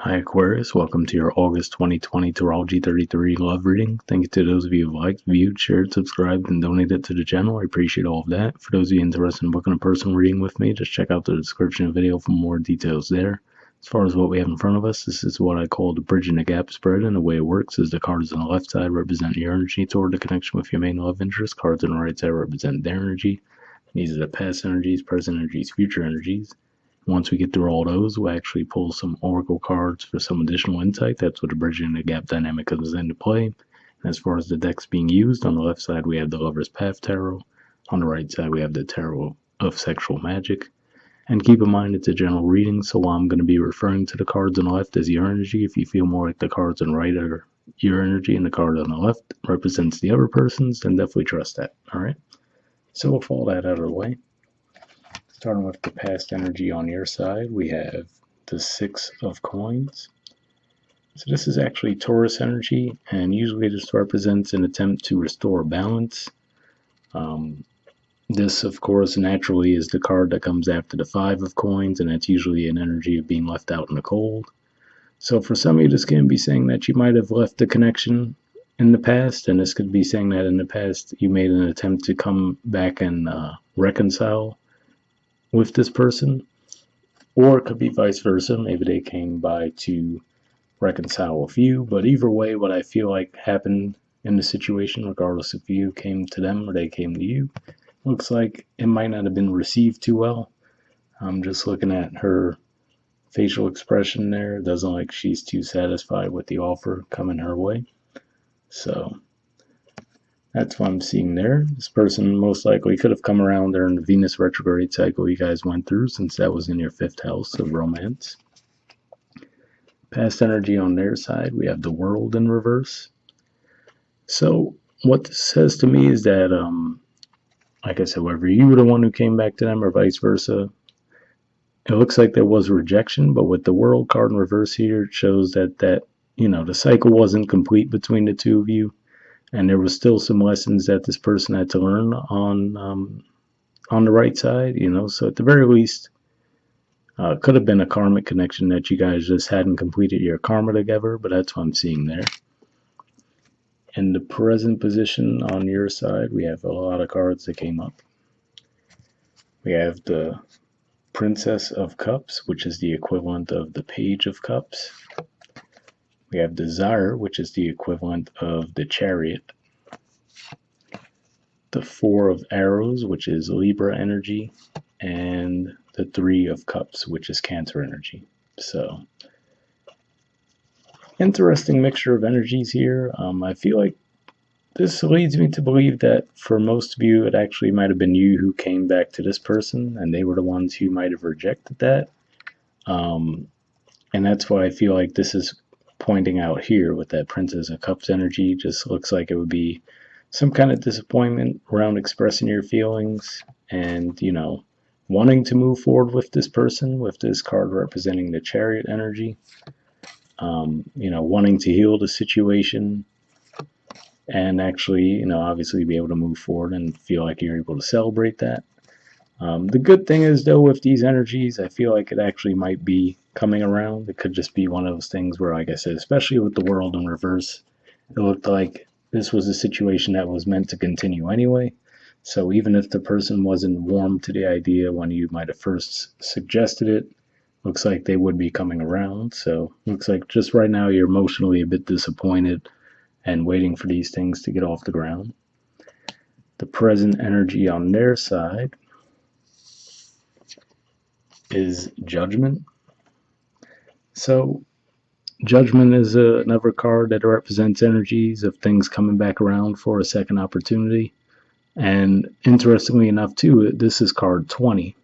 Hi Aquarius, welcome to your August 2020 Astrology 33 love reading. Thank you to those of you who liked, viewed, shared, subscribed, and donated to the channel. I appreciate all of that. For those of you interested in booking a personal reading with me, just check out the description of the video for more details there. As far as what we have in front of us, this is what I call the bridging the gap spread, and the way it works is the cards on the left side represent your energy toward the connection with your main love interest. Cards on the right side represent their energy. These are the past energies, present energies, future energies. Once we get through all those, we'll actually pull some oracle cards for some additional insight. That's where the bridging the gap dynamic comes into play. And as far as the decks being used, on the left side we have the Lover's Path Tarot. On the right side we have the Tarot of Sexual Magic. And keep in mind it's a general reading, so while I'm going to be referring to the cards on the left as your energy, if you feel more like the cards on the right are your energy and the card on the left represents the other person's, then definitely trust that. Alright? So with all that out of the way, starting with the past energy on your side, we have the Six of Coins. So this is actually Taurus energy, and usually this represents an attempt to restore balance. This, of course, naturally is the card that comes after the Five of Coins, and that's usually an energy of being left out in the cold. So for some of you, this can be saying that you might have left the connection in the past, and this could be saying that in the past you made an attempt to come back and reconcile with this person, or it could be vice versa. Maybe they came by to reconcile with you, but either way, what I feel like happened in the situation, regardless if you came to them or they came to you, looks like it might not have been received too well. I'm just looking at her facial expression there. It doesn't look like she's too satisfied with the offer coming her way. So that's what I'm seeing there. This person most likely could have come around during the Venus retrograde cycle you guys went through, since that was in your 5th house of romance. Past energy on their side, we have the World in reverse. So what this says to me is that, like I said, whether you were the one who came back to them or vice versa, it looks like there was rejection, but with the World card in reverse here, it shows that the cycle wasn't complete between the two of you. And there was still some lessons that this person had to learn on the right side, So at the very least, could have been a karmic connection that you guys just hadn't completed your karma together, but that's what I'm seeing there. In the present position on your side, we have a lot of cards that came up. We have the Princess of Cups, which is the equivalent of the Page of Cups. We have Desire, which is the equivalent of the Chariot. The Four of Arrows, which is Libra energy, and the Three of Cups, which is Cancer energy. So, interesting mixture of energies here. I feel like this leads me to believe that for most of you, it actually might have been you who came back to this person, and they were the ones who might have rejected that. And that's why I feel like this is pointing out here with that Princess of Cups energy. Just looks like it would be some kind of disappointment around expressing your feelings and, wanting to move forward with this person, with this card representing the Chariot energy. Wanting to heal the situation and actually, obviously be able to move forward and feel like you're able to celebrate that. The good thing is, though, with these energies, I feel like it actually might be coming around. It could just be one of those things where, like I said, especially with the World in reverse, it looked like this was a situation that was meant to continue anyway. So even if the person wasn't warm to the idea when you might have first suggested it, looks like they would be coming around. So looks like just right now you're emotionally a bit disappointed and waiting for these things to get off the ground. The present energy on their side is Judgment. So Judgment is another card that represents energies of things coming back around for a second opportunity. And interestingly enough, too, this is card 20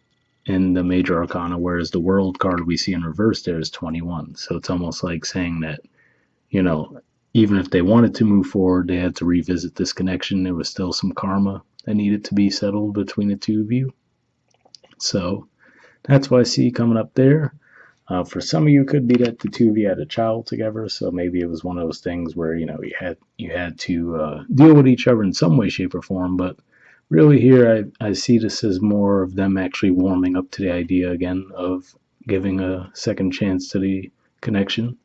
in the Major Arcana, whereas the World card we see in reverse there is 21. So it's almost like saying that, even if they wanted to move forward, they had to revisit this connection. There was still some karma that needed to be settled between the two of you. So that's what I see coming up there. For some of you, it could be that the two of you had a child together, so maybe it was one of those things where you had to deal with each other in some way, shape, or form. But really, here I see this as more of them actually warming up to the idea again of giving a second chance to the connection.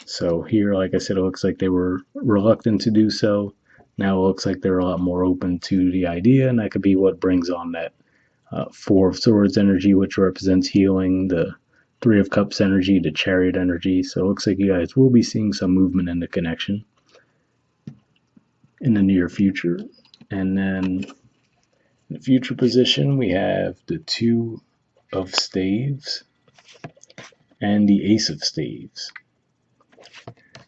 So here, like I said, it looks like they were reluctant to do so. Now it looks like they're a lot more open to the idea, and that could be what brings on that Four of Swords energy, which represents healing, the Three of Cups energy, the Chariot energy. So it looks like you guys will be seeing some movement in the connection in the near future. And then in the future position, we have the Two of Staves and the Ace of Staves.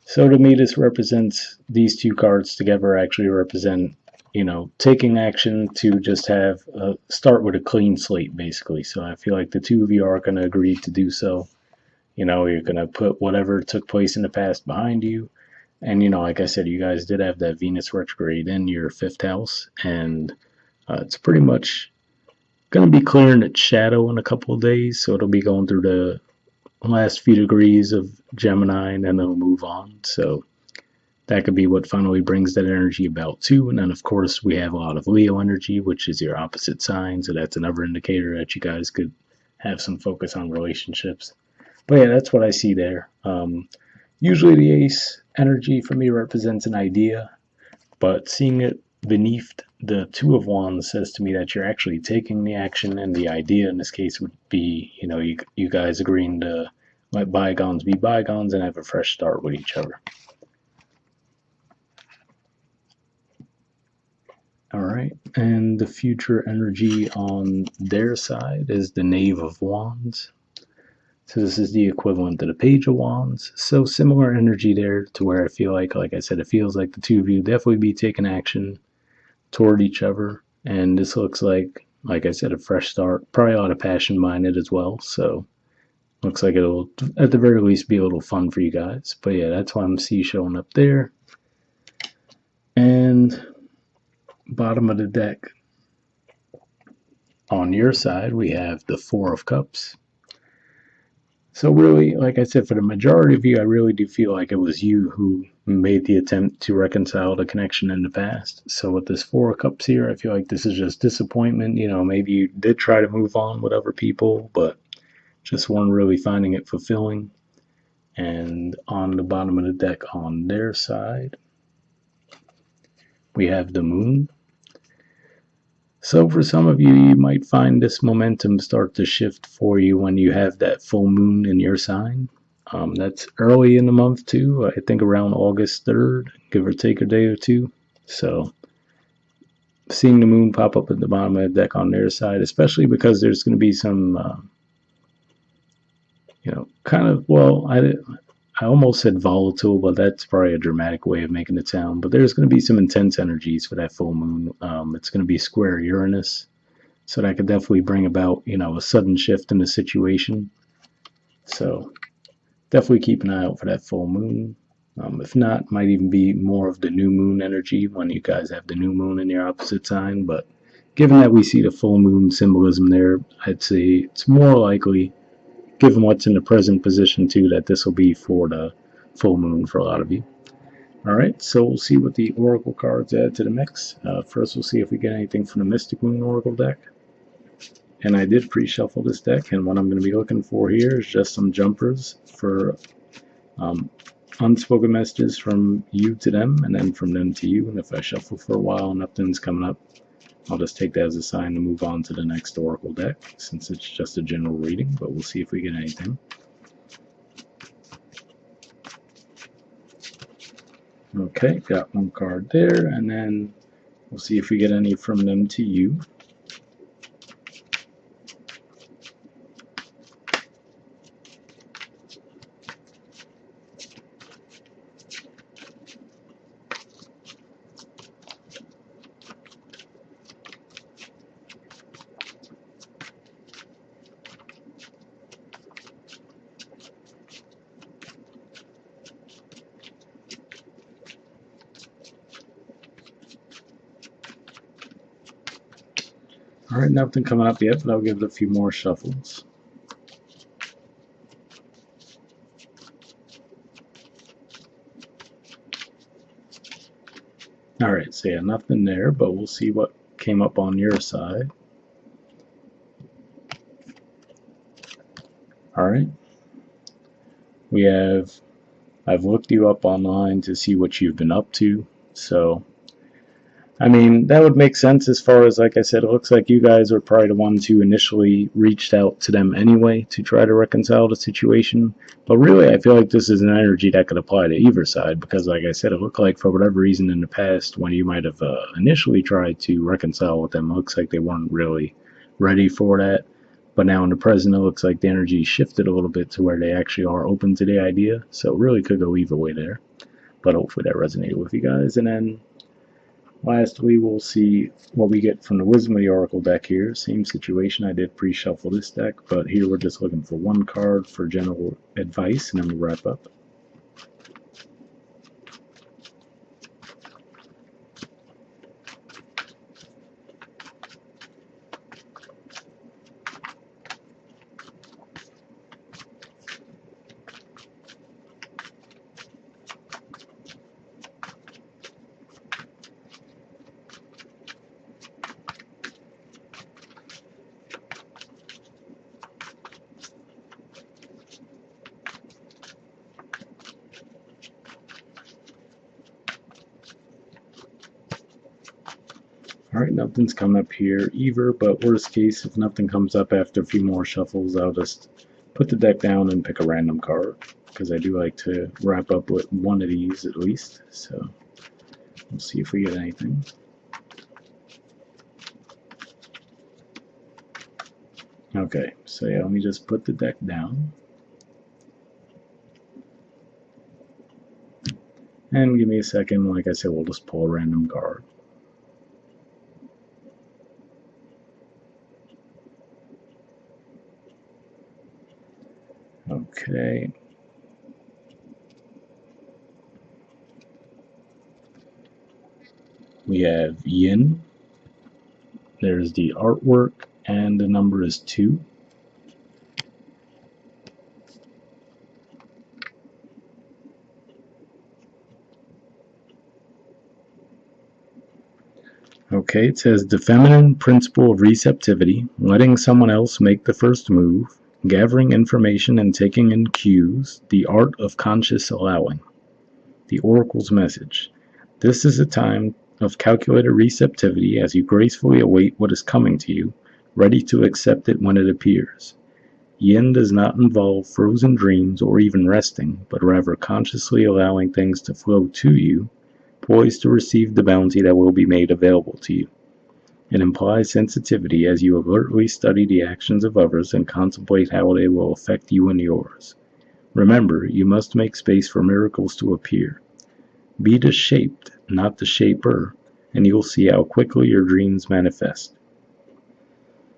So to me, this represents, these two cards together actually represent, taking action to just have start with a clean slate, basically. So I feel like the two of you are going to agree to do so. You're going to put whatever took place in the past behind you. And, like I said, you guys did have that Venus retrograde in your fifth house, and it's pretty much going to be clearing its shadow in a couple of days. So it'll be going through the last few degrees of Gemini, and then it'll move on. So that could be what finally brings that energy about too. And then of course we have a lot of Leo energy, which is your opposite sign. So that's another indicator that you guys could have some focus on relationships. But yeah, that's what I see there. Usually the ace energy for me represents an idea, but seeing it beneath the Two of Wands says to me that you're actually taking the action, and the idea in this case would be, you guys agreeing to let bygones be bygones and have a fresh start with each other. All right, and the future energy on their side is the Knave of Wands. So this is the equivalent to the Page of Wands. So similar energy there to where I feel like I said, it feels like the two of you definitely be taking action toward each other. And this looks like I said, a fresh start. Probably a lot of passion behind it as well. So looks like it'll, at the very least, be a little fun for you guys. But yeah, that's why I'm showing up there. And bottom of the deck, on your side, we have the Four of Cups. So really, like I said, for the majority of you, I really do feel like it was you who made the attempt to reconcile the connection in the past. So with this Four of Cups here, I feel like this is just disappointment. Maybe you did try to move on with other people, but just weren't really finding it fulfilling. And on the bottom of the deck on their side, we have the Moon. So for some of you, you might find this momentum start to shift for you when you have that full moon in your sign. That's early in the month too. I think around August 3rd, give or take a day or two. So seeing the moon pop up at the bottom of the deck on their side, especially because there's going to be some, kind of, well, I almost said volatile, but that's probably a dramatic way of making it sound. But there's going to be some intense energies for that full moon. It's going to be square Uranus. So that could definitely bring about, a sudden shift in the situation. So definitely keep an eye out for that full moon. If not, might even be more of the new moon energy when you guys have the new moon in your opposite sign. But given that we see the full moon symbolism there, I'd say it's more likely, given what's in the present position too, that this will be for the full moon for a lot of you. All right, so we'll see what the Oracle cards add to the mix. First, we'll see if we get anything from the Mystic Moon Oracle deck. And I did pre-shuffle this deck, and what I'm going to be looking for here is just some jumpers for unspoken messages from you to them, and then from them to you. And if I shuffle for a while and nothing's coming up, I'll just take that as a sign to move on to the next Oracle deck, since it's just a general reading, but we'll see if we get anything. Okay, got one card there, and then we'll see if we get any from them to you. All right, nothing coming up yet, but I'll give it a few more shuffles. All right, so yeah, nothing there, but we'll see what came up on your side. All right. I've looked you up online to see what you've been up to. So, I mean, that would make sense as far as, like I said, it looks like you guys are probably the ones who initially reached out to them anyway to try to reconcile the situation. But really, I feel like this is an energy that could apply to either side because, like I said, it looked like for whatever reason in the past, when you might have initially tried to reconcile with them, it looks like they weren't really ready for that. But now in the present, it looks like the energy shifted a little bit to where they actually are open to the idea. So it really could go either way there. But hopefully that resonated with you guys. And then lastly, we'll see what we get from the Wisdom of the Oracle deck here. Same situation, I did pre-shuffle this deck, but here we're just looking for one card for general advice, and then we'll wrap up. Alright, nothing's come up here either, but worst case, if nothing comes up after a few more shuffles, I'll just put the deck down and pick a random card, because I do like to wrap up with one of these at least, so we'll see if we get anything. Okay, so yeah, let me just put the deck down. And give me a second, like I said, we'll just pull a random card. Okay. We have yin. There's the artwork, and the number is 2. Okay, it says the feminine principle of receptivity, letting someone else make the first move, gathering information and taking in cues, the art of conscious allowing. The oracle's message. This is a time of calculated receptivity as you gracefully await what is coming to you, ready to accept it when it appears. Yin does not involve frozen dreams or even resting, but rather consciously allowing things to flow to you, poised to receive the bounty that will be made available to you. It implies sensitivity as you alertly study the actions of others and contemplate how they will affect you and yours. Remember, you must make space for miracles to appear. Be the shaped, not the shaper, and you'll see how quickly your dreams manifest.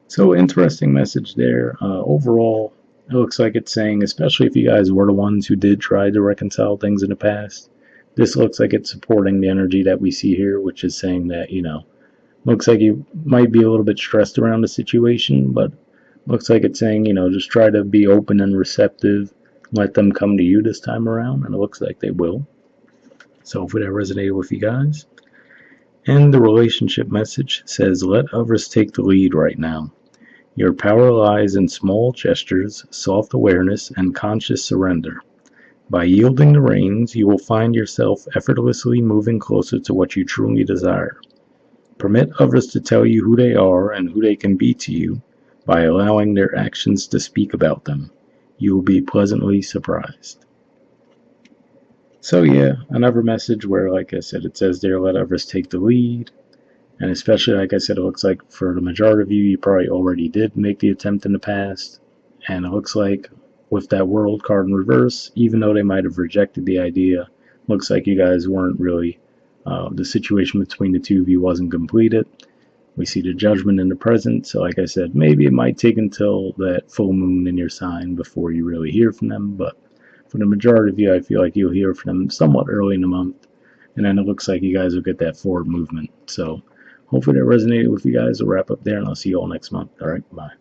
So, interesting message there. Overall, it looks like it's saying, especially if you guys were the ones who did try to reconcile things in the past, this looks like it's supporting the energy that we see here, which is saying that, looks like you might be a little bit stressed around the situation, but looks like it's saying, just try to be open and receptive, let them come to you this time around, and it looks like they will. So hopefully that resonated with you guys. And the relationship message says, let others take the lead right now. Your power lies in small gestures, soft awareness, and conscious surrender. By yielding the reins, you will find yourself effortlessly moving closer to what you truly desire. Permit others to tell you who they are and who they can be to you by allowing their actions to speak about them. You will be pleasantly surprised. So yeah, another message where, like I said, it says there, let others take the lead. And especially, like I said, it looks like for the majority of you, you probably already did make the attempt in the past. And it looks like with that world card in reverse, even though they might have rejected the idea, looks like you guys weren't really, the situation between the two of you wasn't completed. We see the judgment in the present, so like I said, maybe it might take until that full moon in your sign before you really hear from them, but for the majority of you, I feel like you'll hear from them somewhat early in the month, and then it looks like you guys will get that forward movement. So hopefully that resonated with you guys. We'll wrap up there, and I'll see you all next month. All right, bye.